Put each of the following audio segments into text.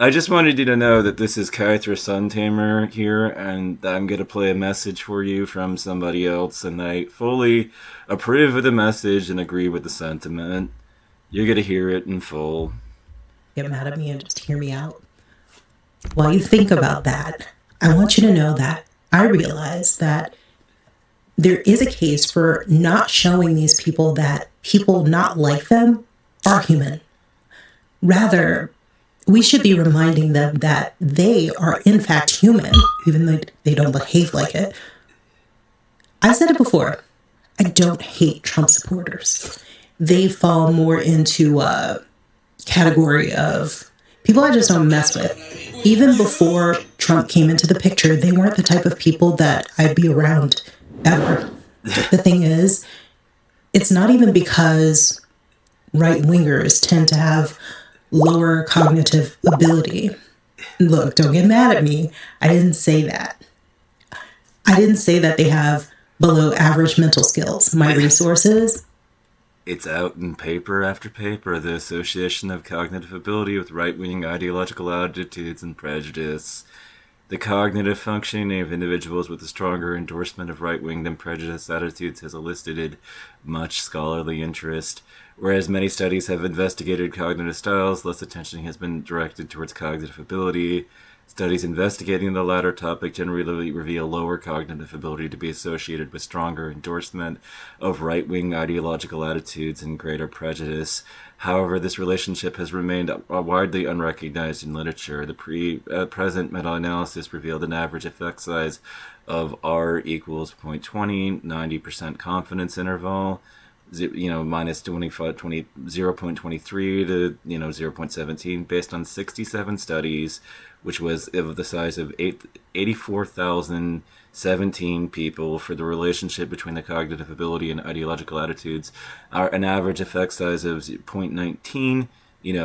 I just wanted you to know that this is Kythra Suntamer here, and I'm going to play a message for you from somebody else, and I fully approve of the message and agree with the sentiment. You're going to hear it in full. Get mad at me and just hear me out. While you think about that, I want you to know that I realize that there is a case for not showing these people that people not like them are human. Rather, we should be reminding them that they are in fact human, even though they don't behave like it. I said it before, I don't hate Trump supporters. They fall more into a category of people I just don't mess with. Even before Trump came into the picture, they weren't the type of people that I'd be around ever. The thing is, it's not even because right-wingers tend to have lower cognitive ability. Look, don't get mad at me. I didn't say that. I didn't say that they have below average mental skills. My resources. It's out in paper after paper, the association of cognitive ability with right-wing ideological attitudes and prejudice. The cognitive functioning of individuals with a stronger endorsement of right-wing than prejudiced attitudes has elicited much scholarly interest. Whereas many studies have investigated cognitive styles, less attention has been directed towards cognitive ability. Studies investigating the latter topic generally reveal lower cognitive ability to be associated with stronger endorsement of right-wing ideological attitudes and greater prejudice. However, this relationship has remained widely unrecognized in literature. The present meta-analysis revealed an average effect size of R equals 0.20, 90% confidence interval, minus 0.23 to 0.17 based on 67 studies, which was of the size of 84,017 people for the relationship between the cognitive ability and ideological attitudes. An average effect size of 0.19,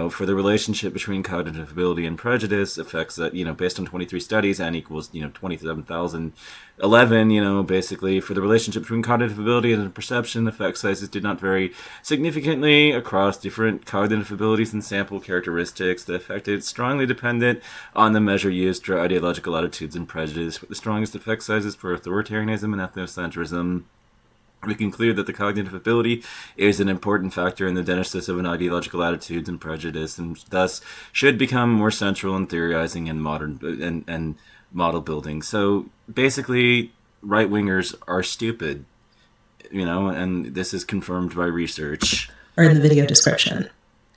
for the relationship between cognitive ability and prejudice affects that, based on 23 studies, n equals, 27,011, basically for the relationship between cognitive ability and perception, effect sizes did not vary significantly across different cognitive abilities and sample characteristics. The effect is strongly dependent on the measure used for ideological attitudes and prejudice, with the strongest effect sizes for authoritarianism and ethnocentrism. We conclude that the cognitive ability is an important factor in the genesis of an ideological attitudes and prejudice, and thus should become more central in theorizing and modern and model building. So basically, right wingers are stupid, and this is confirmed by research. Or in the video description.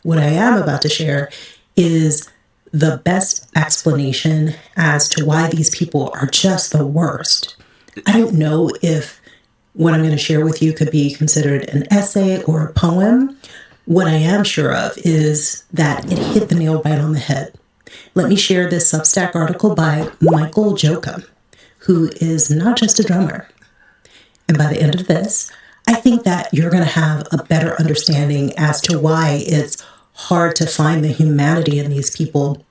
What I am about to share is the best explanation as to why these people are just the worst. I don't know if what I'm going to share with you could be considered an essay or a poem. What I am sure of is that it hit the nail right on the head. Let me share this Substack article by Michael Jokum, who is not just a drummer. And by the end of this, I think that you're going to have a better understanding as to why it's hard to find the humanity in these people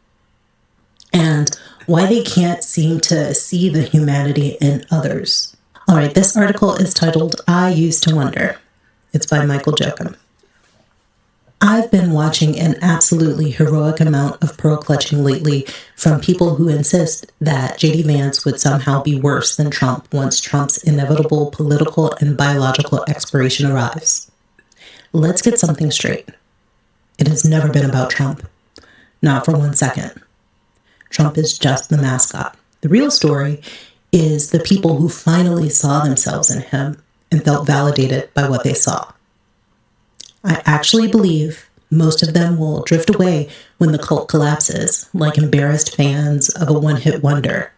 and why they can't seem to see the humanity in others. All right, this article is titled, I Used to Wonder. It's by Michael Jokum. I've been watching an absolutely heroic amount of pearl clutching lately from people who insist that J.D. Vance would somehow be worse than Trump once Trump's inevitable political and biological expiration arrives. Let's get something straight. It has never been about Trump. Not for 1 second. Trump is just the mascot. The real story is the people who finally saw themselves in him and felt validated by what they saw. I actually believe most of them will drift away when the cult collapses, like embarrassed fans of a one-hit wonder.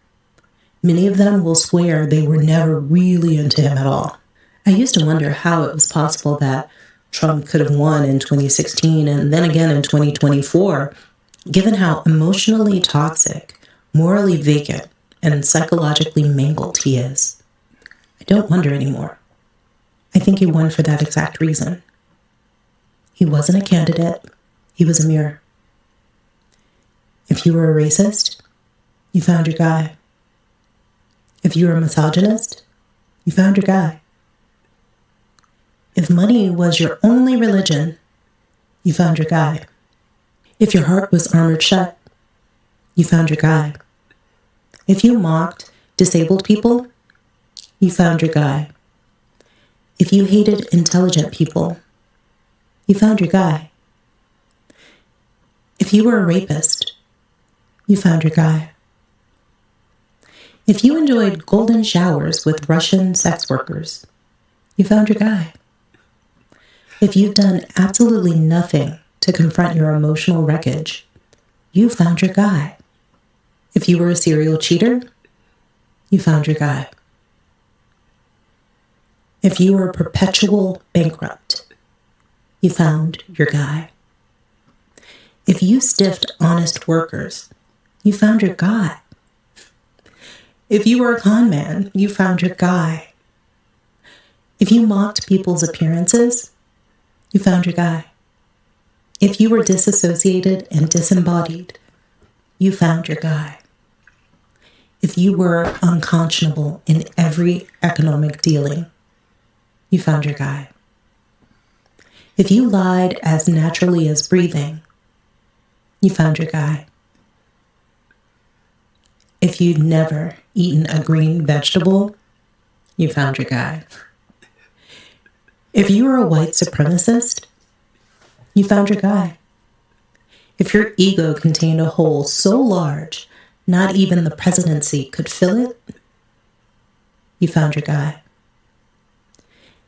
Many of them will swear they were never really into him at all. I used to wonder how it was possible that Trump could have won in 2016 and then again in 2024, given how emotionally toxic, morally vacant, and psychologically mangled he is. I don't wonder anymore. I think he won for that exact reason. He wasn't a candidate. He was a mirror. If you were a racist, you found your guy. If you were a misogynist, you found your guy. If money was your only religion, you found your guy. If your heart was armored shut, You found your guy. If you mocked disabled people, you found your guy. If you hated intelligent people, you found your guy. If you were a rapist, you found your guy. If you enjoyed golden showers with Russian sex workers, you found your guy. If you've done absolutely nothing to confront your emotional wreckage, you found your guy. If you were a serial cheater, you found your guy. If you were a perpetual bankrupt, you found your guy. If you stiffed honest workers, you found your guy. If you were a con man, you found your guy. If you mocked people's appearances, you found your guy. If you were disassociated and disembodied, you found your guy. If you were unconscionable in every economic dealing, you found your guy. If you lied as naturally as breathing, you found your guy. If you'd never eaten a green vegetable, you found your guy. If you were a white supremacist, you found your guy. If your ego contained a hole so large, not even the presidency could fill it, you found your guy.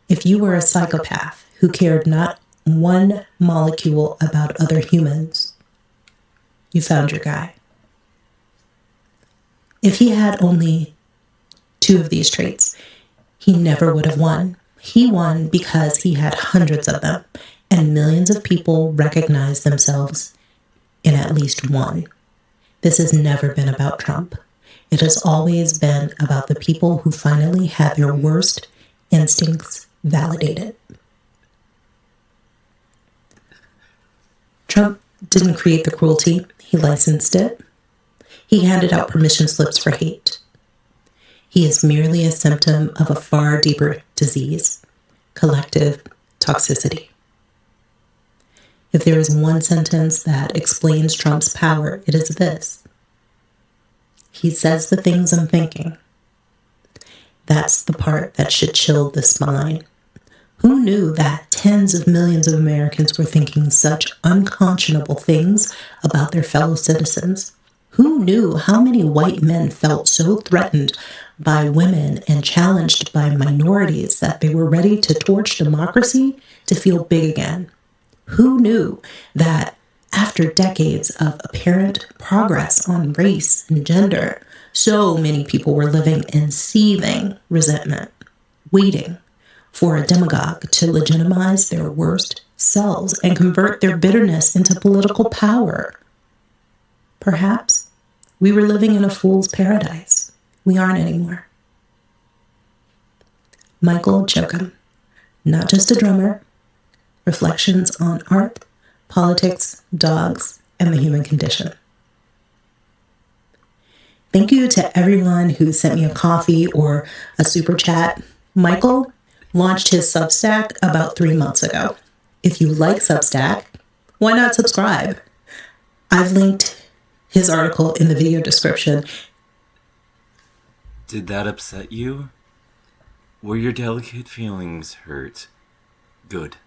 If you were a psychopath who cared not one molecule about other humans, you found your guy. If he had only 2 of these traits, he never would have won. He won because he had hundreds of them, and millions of people recognized themselves in at least one. This has never been about Trump. It has always been about the people who finally had their worst instincts validated. Trump didn't create the cruelty, he licensed it. He handed out permission slips for hate. He is merely a symptom of a far deeper disease, collective toxicity. If there is one sentence that explains Trump's power, it is this. He says the things I'm thinking. That's the part that should chill the spine. Who knew that tens of millions of Americans were thinking such unconscionable things about their fellow citizens? Who knew how many white men felt so threatened by women and challenged by minorities that they were ready to torch democracy to feel big again? Who knew that after decades of apparent progress on race and gender, so many people were living in seething resentment, waiting for a demagogue to legitimize their worst selves and convert their bitterness into political power? Perhaps we were living in a fool's paradise. We aren't anymore. Michael Jochum, not just a drummer, reflections on art, politics, dogs, and the human condition. Thank you to everyone who sent me a coffee or a super chat. Michael launched his Substack about 3 months ago. If you like Substack, why not subscribe? I've linked his article in the video description. Did that upset you? Were your delicate feelings hurt? Good.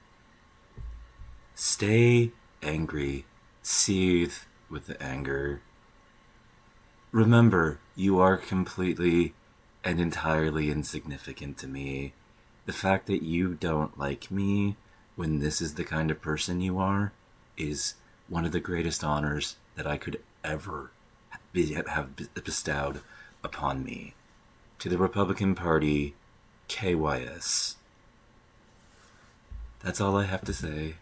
Stay angry. Seethe with the anger. Remember, you are completely and entirely insignificant to me. The fact that you don't like me when this is the kind of person you are is one of the greatest honors that I could ever have bestowed upon me. To the Republican Party, KYS. That's all I have to say.